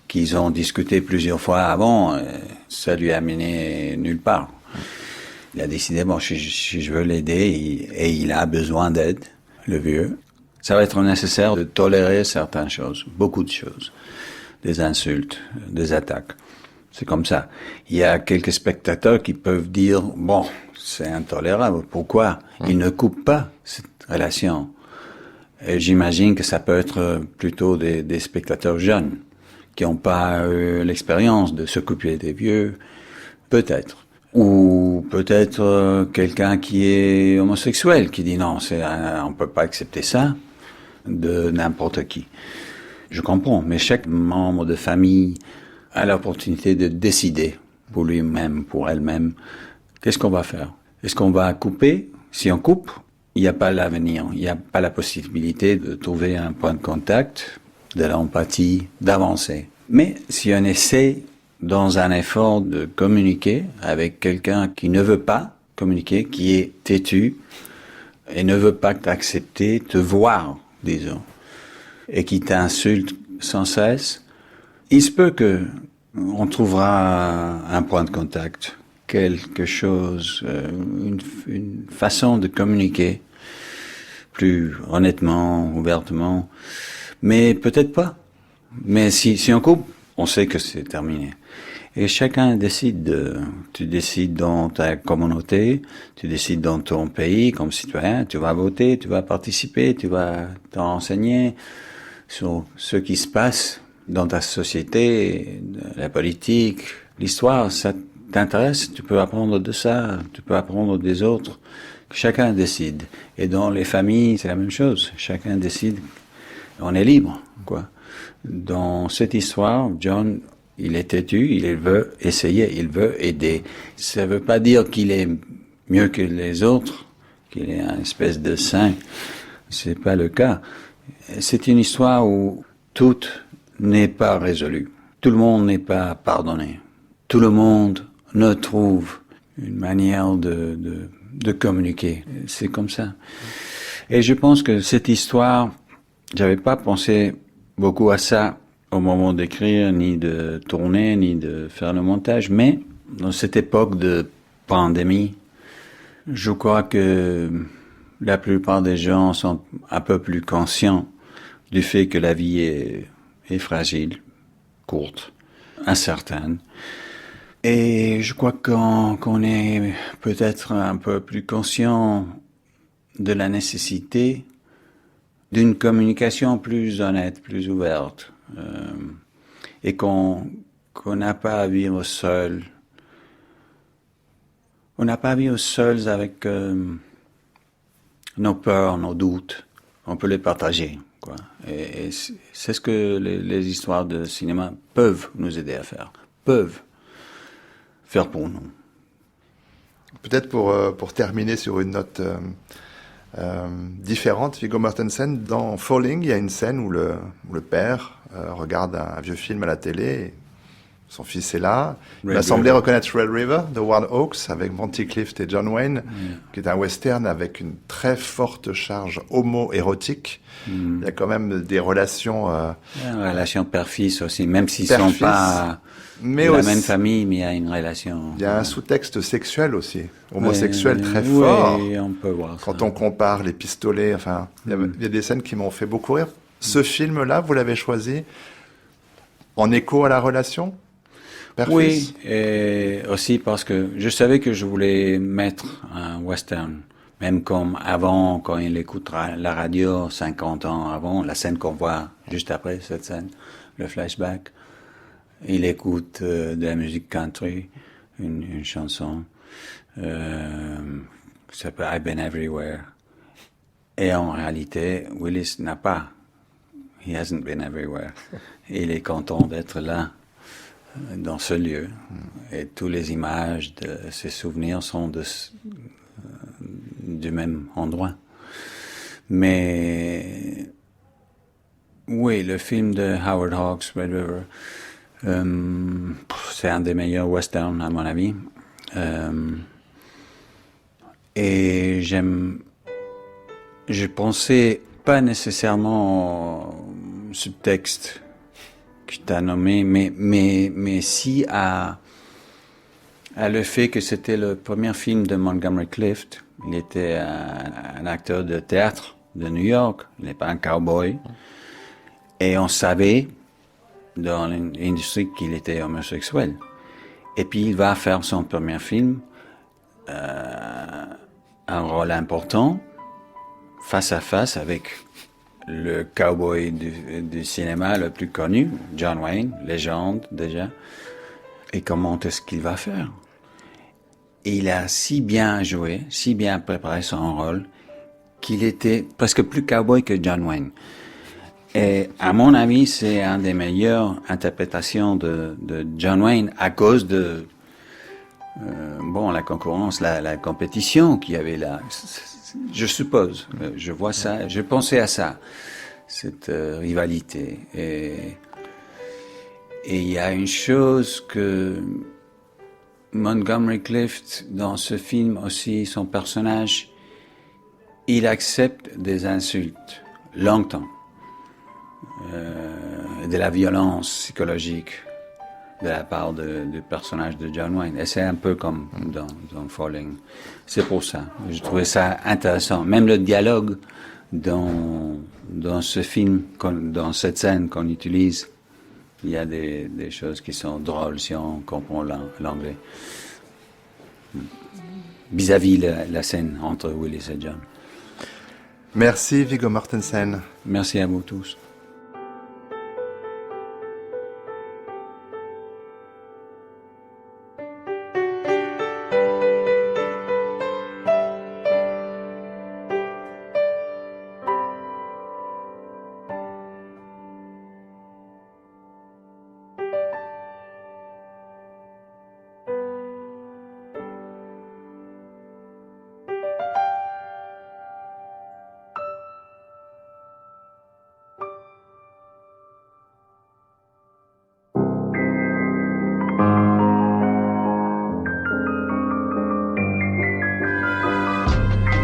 qu'ils ont discuté plusieurs fois avant. Ça lui a mené nulle part. Il a décidé, bon, si je veux l'aider, et il a besoin d'aide, le vieux, ça va être nécessaire de tolérer certaines choses, beaucoup de choses. Des insultes, des attaques. C'est comme ça. Il y a quelques spectateurs qui peuvent dire, bon, c'est intolérable. Pourquoi ils ne coupent pas cette relation? Et j'imagine que ça peut être plutôt des spectateurs jeunes qui n'ont pas l'expérience de s'occuper des vieux, peut-être. Ou peut-être quelqu'un qui est homosexuel, qui dit non, on peut pas accepter ça de n'importe qui. Je comprends, mais chaque membre de famille a l'opportunité de décider pour lui-même, pour elle-même, qu'est-ce qu'on va faire? Est-ce qu'on va couper? Si on coupe, il n'y a pas l'avenir, il n'y a pas la possibilité de trouver un point de contact, de l'empathie, d'avancer. Mais si on essaie dans un effort de communiquer avec quelqu'un qui ne veut pas communiquer, qui est têtu et ne veut pas t'accepter, te voir, disons, et qui t'insulte sans cesse, il se peut que on trouvera un point de contact, quelque chose, une façon de communiquer plus honnêtement, ouvertement, mais peut-être pas. Mais si on coupe, on sait que c'est terminé. Et chacun décide. Tu décides dans ta communauté, tu décides dans ton pays comme citoyen, tu vas voter, tu vas participer, tu vas t'enseigner sur ce qui se passe dans ta société, la politique, l'histoire, ça t'intéresse, tu peux apprendre de ça, tu peux apprendre des autres. Chacun décide. Et dans les familles, c'est la même chose. Chacun décide. On est libre, quoi. Dans cette histoire, John, il est têtu, il veut essayer, il veut aider. Ça veut pas dire qu'il est mieux que les autres, qu'il est une espèce de saint. C'est pas le cas. C'est une histoire où tout n'est pas résolu. Tout le monde n'est pas pardonné. Tout le monde ne trouve une manière de communiquer. C'est comme ça. Et je pense que cette histoire, j'avais pas pensé beaucoup à ça au moment d'écrire, ni de tourner, ni de faire le montage, mais dans cette époque de pandémie, je crois que la plupart des gens sont un peu plus conscients du fait que la vie est fragile, courte, incertaine. Et je crois qu'on est peut-être un peu plus conscient de la nécessité d'une communication plus honnête, plus ouverte, et qu'on n'a pas à vivre seul. On n'a pas à vivre seuls avec nos peurs, nos doutes. On peut les partager, quoi. Et c'est ce que les histoires de cinéma peuvent nous aider à faire, peuvent faire pour nous. Peut-être pour terminer sur une note différente, Viggo Mortensen, dans Falling, il y a une scène où le père regarde un vieux film à la télé, et son fils est là. Il m'a semblé reconnaître Red River de Howard Hawks avec Monty Clift et John Wayne, qui est un western avec une très forte charge homo-érotique. Il y a quand même des relations... une relation père-fils aussi, même s'ils ne sont pas de la même famille, mais il y a une relation... Il y a un sous-texte sexuel aussi, homosexuel très fort. Oui, on peut voir ça. Quand on compare les pistolets, enfin, il y a des scènes qui m'ont fait beaucoup rire. Ce film-là, vous l'avez choisi en écho à la relation père-fils? Oui, et aussi parce que je savais que je voulais mettre un western. Même comme avant, quand il écoutera la radio 50 ans avant, la scène qu'on voit juste après cette scène, le flashback, il écoute de la musique country, une chanson qui s'appelle I've Been Everywhere. Et en réalité, Willis n'a pas. He hasn't been everywhere. Il est content d'être là, dans ce lieu. Et toutes les images de ses souvenirs sont du même endroit. Mais oui, le film de Howard Hawks, Red River, c'est un des meilleurs westerns à mon avis. Et je pensais pas nécessairement au subtexte que tu as nommé, mais si à le fait que c'était le premier film de Montgomery Clift. Il était un acteur de théâtre de New York, il n'est pas un cowboy. Et on savait dans l'industrie qu'il était homosexuel. Et puis il va faire son premier film, un rôle important, face à face avec le cowboy du cinéma le plus connu, John Wayne, légende déjà. Et comment est-ce qu'il va faire? Et il a si bien joué, si bien préparé son rôle, qu'il était presque plus cowboy que John Wayne. Et à mon avis, c'est une des meilleures interprétations de John Wayne à cause de la concurrence, la compétition qu'il y avait là. Je suppose, je vois ça, je pensais à ça, cette rivalité. Et il y a une chose que Montgomery Clift, dans ce film aussi, son personnage, il accepte des insultes, longtemps, de la violence psychologique de la part du personnage de John Wayne. Et c'est un peu comme dans Falling. C'est pour ça. Je trouvais ça intéressant. Même le dialogue dans ce film, dans cette scène qu'on utilise, il y a des choses qui sont drôles si on comprend l'anglais. Vis-à-vis la scène entre Willis et John. Merci Viggo Mortensen. Merci à vous tous.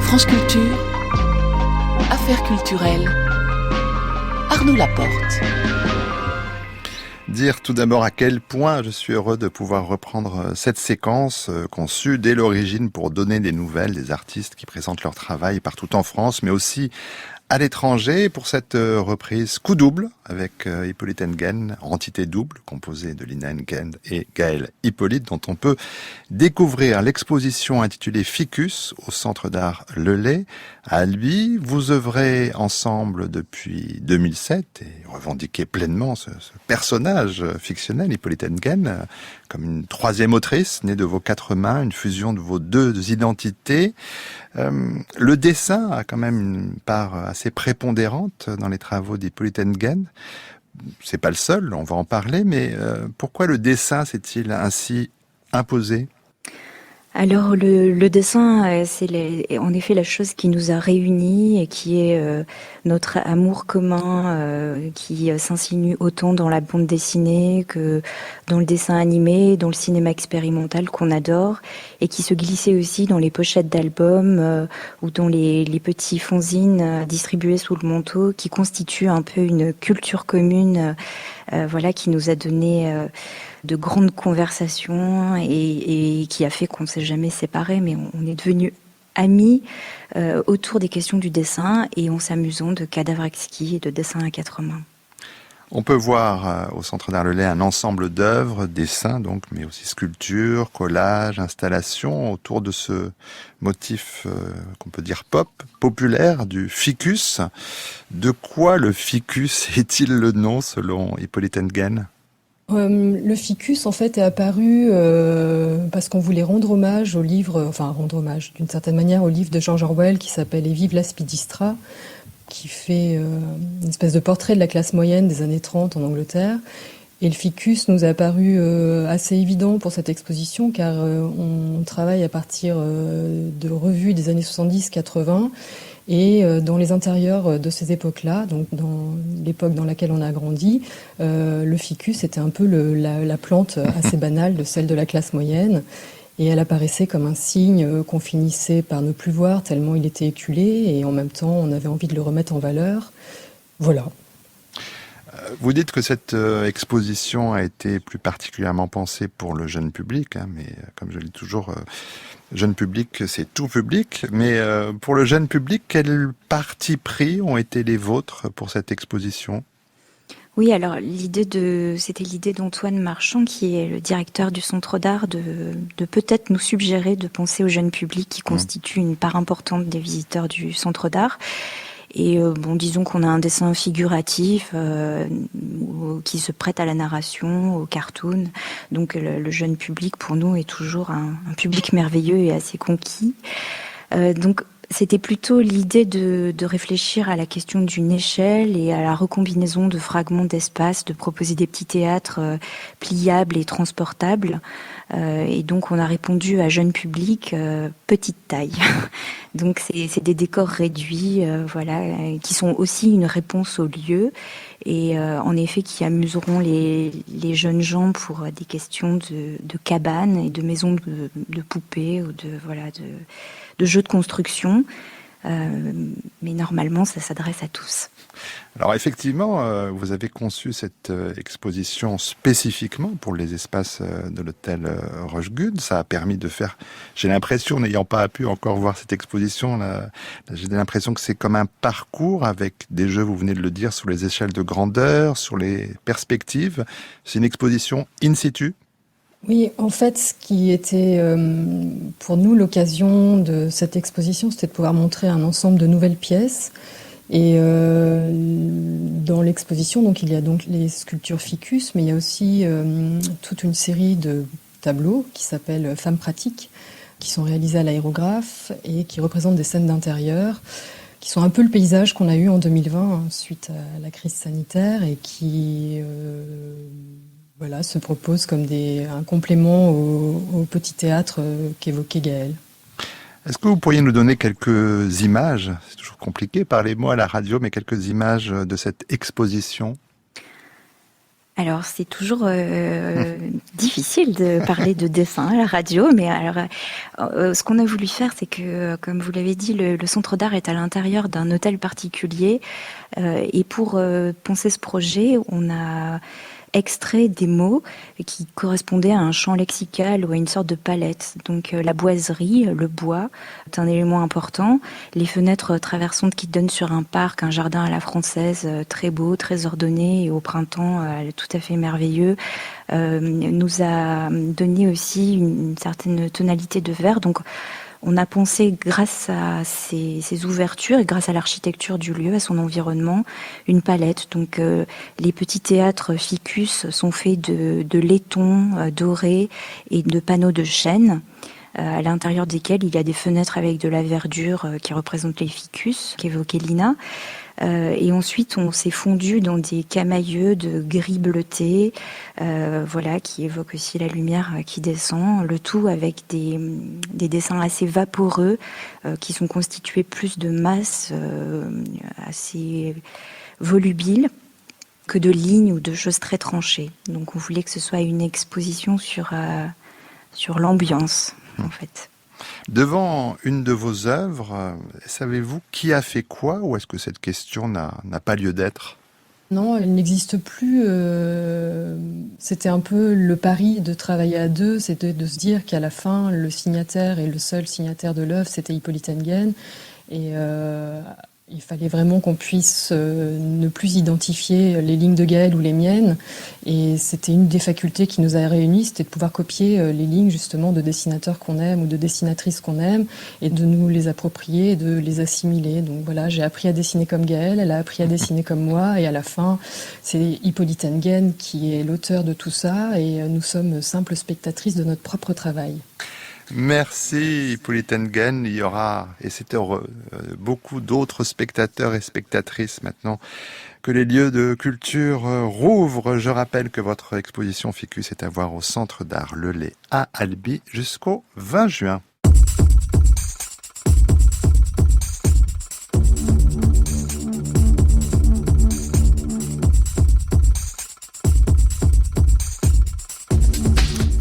France Culture, Affaires culturelles, Arnaud Laporte. Dire tout d'abord à quel point je suis heureux de pouvoir reprendre cette séquence conçue dès l'origine pour donner des nouvelles des artistes qui présentent leur travail partout en France, mais aussi à l'étranger pour cette reprise coup double avec Hippolyte Nguyen, entité double composée de Lina Nguyen et Gaël Hippolyte, dont on peut découvrir l'exposition intitulée Ficus au Centre d'art Lelay à Albi. Vous œuvrez ensemble depuis 2007 et revendiquez pleinement ce personnage fictionnel, Hippolyte Nguyen, comme une troisième autrice née de vos quatre mains, une fusion de vos deux identités. Le dessin a quand même une part assez prépondérante dans les travaux d'Hippolyte Nguyen. C'est pas le seul, on va en parler, mais pourquoi le dessin s'est-il ainsi imposé ? Alors le dessin, c'est en effet la chose qui nous a réunis et qui est notre amour commun qui s'insinue autant dans la bande dessinée que dans le dessin animé, dans le cinéma expérimental qu'on adore et qui se glissait aussi dans les pochettes d'albums ou dans les petits fanzines distribués sous le manteau qui constituent un peu une culture commune qui nous a donné de grandes conversations et qui a fait qu'on ne s'est jamais séparés, mais on est devenus amis autour des questions du dessin et en s'amusant de cadavres exquis et de dessins à quatre mains. On peut voir au Centre d'art Lelay un ensemble d'œuvres, dessins donc, mais aussi sculptures, collages, installations autour de ce motif qu'on peut dire populaire du ficus. De quoi le ficus est-il le nom selon Hippolyte Nguyen ? Le ficus, en fait, est apparu parce qu'on voulait rendre hommage au livre, d'une certaine manière, au livre de George Orwell qui s'appelle « Et vive la Spidistra », qui fait une espèce de portrait de la classe moyenne des années 30 en Angleterre. Et le ficus nous a paru assez évident pour cette exposition, car on travaille à partir de revues des années 70-80, et dans les intérieurs de ces époques-là, donc dans l'époque dans laquelle on a grandi, le ficus était un peu la plante assez banale de celle de la classe moyenne. Et elle apparaissait comme un signe qu'on finissait par ne plus voir tellement il était éculé, et en même temps on avait envie de le remettre en valeur. Voilà. Vous dites que cette exposition a été plus particulièrement pensée pour le jeune public, mais comme je le dis toujours, jeune public, c'est tout public. Mais pour le jeune public, quels partis pris ont été les vôtres pour cette exposition ? Oui, alors c'était l'idée d'Antoine Marchand, qui est le directeur du Centre d'Art, de peut-être nous suggérer de penser au jeune public qui constitue une part importante des visiteurs du Centre d'Art. Et disons qu'on a un dessin figuratif qui se prête à la narration, au cartoon. Donc le jeune public, pour nous, est toujours un public merveilleux et assez conquis. Donc c'était plutôt l'idée de réfléchir à la question d'une échelle et à la recombinaison de fragments d'espace, de proposer des petits théâtres pliables et transportables. Et donc on a répondu à jeune public, petite taille. Donc c'est des décors réduits, qui sont aussi une réponse au lieu et en effet qui amuseront les jeunes gens pour des questions de cabanes et de maisons de poupées ou de jeux de construction. Mais normalement, ça s'adresse à tous. Alors effectivement, vous avez conçu cette exposition spécifiquement pour les espaces de l'hôtel Rochegude. Ça a permis de faire, j'ai l'impression, n'ayant pas pu encore voir cette exposition, j'ai l'impression que c'est comme un parcours avec des jeux, vous venez de le dire, sur les échelles de grandeur, sur les perspectives. C'est une exposition in situ. Oui, en fait, ce qui était pour nous l'occasion de cette exposition, c'était de pouvoir montrer un ensemble de nouvelles pièces. Et dans l'exposition, donc il y a donc les sculptures ficus, mais il y a aussi toute une série de tableaux qui s'appellent Femmes pratiques, qui sont réalisés à l'aérographe et qui représentent des scènes d'intérieur, qui sont un peu le paysage qu'on a eu en 2020 suite à la crise sanitaire et qui se proposent comme un complément au petit théâtre qu'évoquait Gaël. Est-ce que vous pourriez nous donner quelques images, c'est toujours compliqué, parlez-moi à la radio, mais quelques images de cette exposition? Alors, c'est toujours difficile de parler de dessin à la radio, mais alors, ce qu'on a voulu faire, c'est que, comme vous l'avez dit, le Centre d'Art est à l'intérieur d'un hôtel particulier, et pour penser ce projet, on a extrait des mots qui correspondaient à un champ lexical ou à une sorte de palette. Donc la boiserie, le bois, est un élément important. Les fenêtres traversantes qui donnent sur un parc, un jardin à la française, très beau, très ordonné et au printemps tout à fait merveilleux, nous a donné aussi une certaine tonalité de vert. Donc on a pensé, grâce à ces ouvertures et grâce à l'architecture du lieu, à son environnement, une palette. Donc les petits théâtres ficus sont faits de laiton doré et de panneaux de chêne, à l'intérieur desquels il y a des fenêtres avec de la verdure qui représentent les ficus, qu'évoquait Lina. Et ensuite, on s'est fondu dans des camailleux de gris bleuté, qui évoquent aussi la lumière qui descend, le tout avec des dessins assez vaporeux qui sont constitués plus de masses assez volubiles que de lignes ou de choses très tranchées. Donc on voulait que ce soit une exposition sur l'ambiance, en fait. Devant une de vos œuvres, savez-vous qui a fait quoi, ou est-ce que cette question n'a pas lieu d'être? Non, elle n'existe plus. C'était un peu le pari de travailler à deux, c'était de se dire qu'à la fin, le signataire et le seul signataire de l'œuvre, c'était Hippolyte Nguyen. Et il fallait vraiment qu'on puisse ne plus identifier les lignes de Gaël ou les miennes. Et c'était une des facultés qui nous a réunis, c'était de pouvoir copier les lignes justement de dessinateurs qu'on aime ou de dessinatrices qu'on aime et de nous les approprier et de les assimiler. Donc voilà, j'ai appris à dessiner comme Gaël, elle a appris à dessiner comme moi et à la fin, c'est Hippolyte Nguyen qui est l'auteur de tout ça et nous sommes simples spectatrices de notre propre travail. Merci Hippolyte Nguyen. Il y aura, et c'est heureux, beaucoup d'autres spectateurs et spectatrices maintenant que les lieux de culture rouvrent. Je rappelle que votre exposition Ficus est à voir au Centre d'Art Le Lay à Albi jusqu'au 20 juin.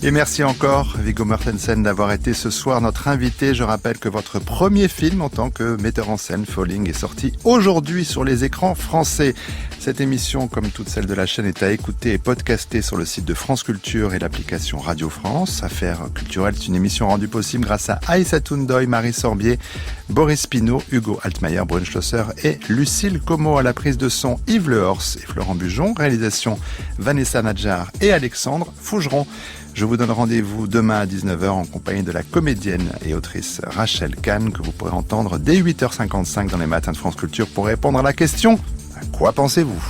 Et merci encore, Viggo Mortensen, d'avoir été ce soir notre invité. Je rappelle que votre premier film en tant que metteur en scène, Falling, est sorti aujourd'hui sur les écrans français. Cette émission, comme toutes celles de la chaîne, est à écouter et podcaster sur le site de France Culture et l'application Radio France. Affaires culturelles, c'est une émission rendue possible grâce à Aïssatou Ndoye, Marie Sorbier, Boris Pinault, Hugo Altmaier, Brune Schlosser et Lucille Como. À la prise de son, Yves Lehors et Florent Bujon. Réalisation, Vanessa Nadjar et Alexandre Fougeron. Je vous donne rendez-vous demain à 19h en compagnie de la comédienne et autrice Rachel Kahn, que vous pourrez entendre dès 8h55 dans les matins de France Culture pour répondre à la question « À quoi pensez-vous »